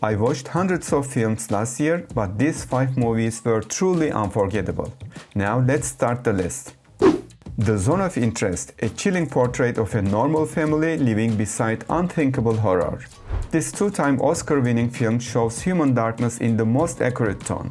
I watched hundreds of films last year, but these 5 movies were truly unforgettable. Now let's start the list. The Zone of Interest, a chilling portrait of a normal family living beside unthinkable horror. This 2-time Oscar-winning film shows human darkness in the most accurate tone.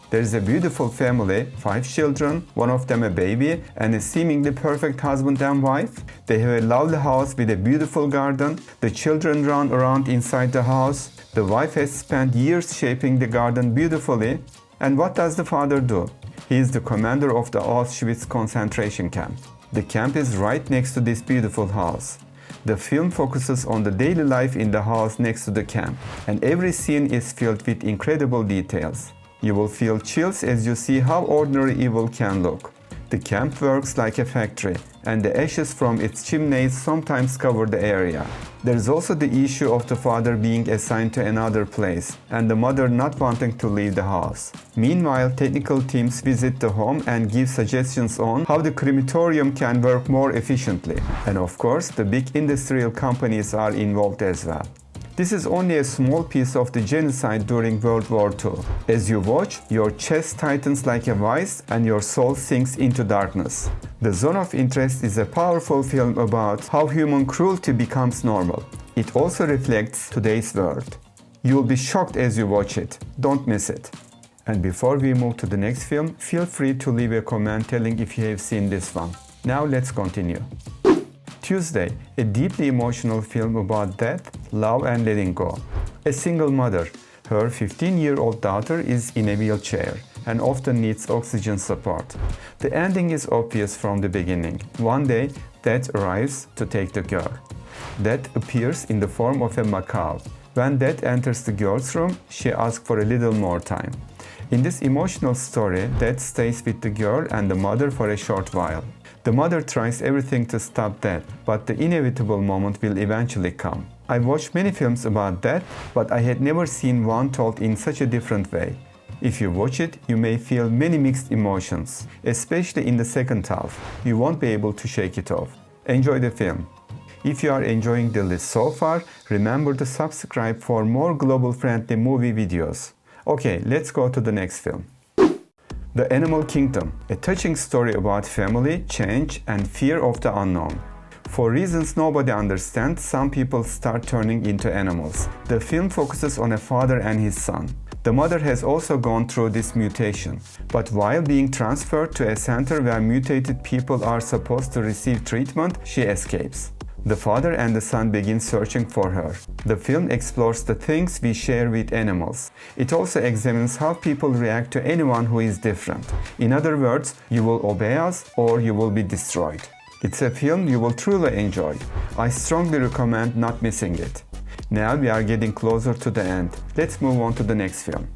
There is a beautiful family, 5 children, one of them a baby, and a seemingly perfect husband and wife. They have a lovely house with a beautiful garden. The children run around inside the house. The wife has spent years shaping the garden beautifully. And what does the father do? He is the commander of the Auschwitz concentration camp. The camp is right next to this beautiful house. The film focuses on the daily life in the house next to the camp, and every scene is filled with incredible details. You will feel chills as you see how ordinary evil can look. The camp works like a factory, and the ashes from its chimneys sometimes cover the area. There is also the issue of the father being assigned to another place, and the mother not wanting to leave the house. Meanwhile, technical teams visit the home and give suggestions on how the crematorium can work more efficiently. And of course, the big industrial companies are involved as well. This is only a small piece of the genocide during World War II. As you watch, your chest tightens like a vice and your soul sinks into darkness. The Zone of Interest is a powerful film about how human cruelty becomes normal. It also reflects today's world. You'll be shocked as you watch it. Don't miss it. And before we move to the next film, feel free to leave a comment telling if you have seen this one. Now let's continue. Tuesday, a deeply emotional film about death, love and letting go. A single mother, her 15-year-old daughter is in a wheelchair and often needs oxygen support. The ending is obvious from the beginning. One day, Death arrives to take the girl. Death appears in the form of a macaw. When Death enters the girl's room, she asks for a little more time. In this emotional story, Death stays with the girl and the mother for a short while. The mother tries everything to stop death, but the inevitable moment will eventually come. I watched many films about death, but I had never seen one told in such a different way. If you watch it, you may feel many mixed emotions, especially in the second half. You won't be able to shake it off. Enjoy the film. If you are enjoying the list so far, remember to subscribe for more global-friendly movie videos. Okay, let's go to the next film. The Animal Kingdom, a touching story about family, change, and fear of the unknown. For reasons nobody understands, some people start turning into animals. The film focuses on a father and his son. The mother has also gone through this mutation, but while being transferred to a center where mutated people are supposed to receive treatment, she escapes. The father and the son begin searching for her. The film explores the things we share with animals. It also examines how people react to anyone who is different. In other words, you will obey us or you will be destroyed. It's a film you will truly enjoy. I strongly recommend not missing it. Now we are getting closer to the end. Let's move on to the next film.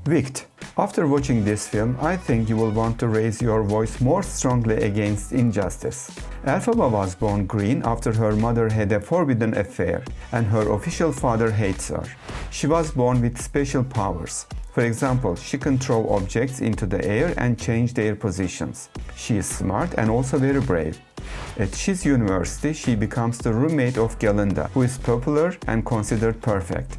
Wicked. After watching this film, I think you will want to raise your voice more strongly against injustice. Elphaba was born green after her mother had a forbidden affair, and her official father hates her. She was born with special powers. For example, she can throw objects into the air and change their positions. She is smart and also very brave. At Chi's university, she becomes the roommate of Galinda, who is popular and considered perfect.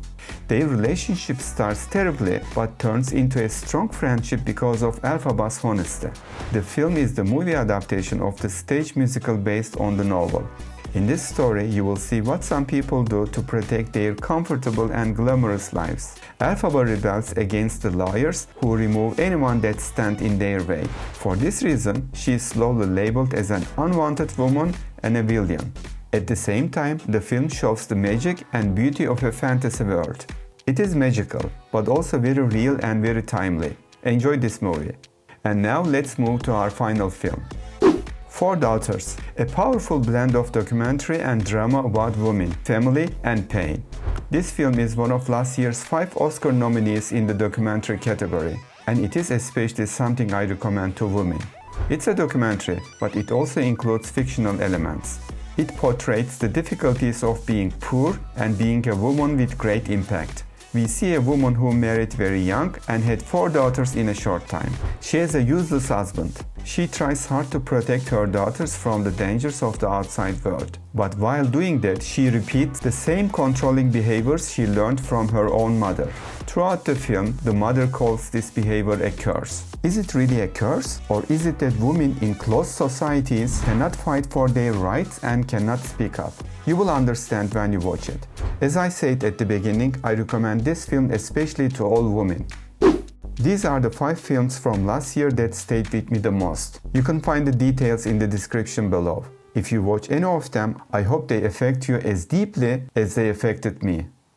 Their relationship starts terribly but turns into a strong friendship because of Elphaba's honesty. The film is the movie adaptation of the stage musical based on the novel. In this story, you will see what some people do to protect their comfortable and glamorous lives. Elphaba rebels against the lawyers who remove anyone that stands in their way. For this reason, she is slowly labeled as an unwanted woman and a villain. At the same time, the film shows the magic and beauty of a fantasy world. It is magical, but also very real and very timely. Enjoy this movie. And now let's move to our final film. Four Daughters, a powerful blend of documentary and drama about women, family, and pain. This film is one of last year's 5 Oscar nominees in the documentary category, and it is especially something I recommend to women. It's a documentary, but it also includes fictional elements. It portrays the difficulties of being poor and being a woman with great impact. We see a woman who married very young and had 4 daughters in a short time. She has a useless husband. She tries hard to protect her daughters from the dangers of the outside world. But while doing that, she repeats the same controlling behaviors she learned from her own mother. Throughout the film, the mother calls this behavior a curse. Is it really a curse? Or is it that women in closed societies cannot fight for their rights and cannot speak up? You will understand when you watch it. As I said at the beginning, I recommend this film especially to all women. These are the 5 films from last year that stayed with me the most. You can find the details in the description below. If you watch any of them, I hope they affect you as deeply as they affected me.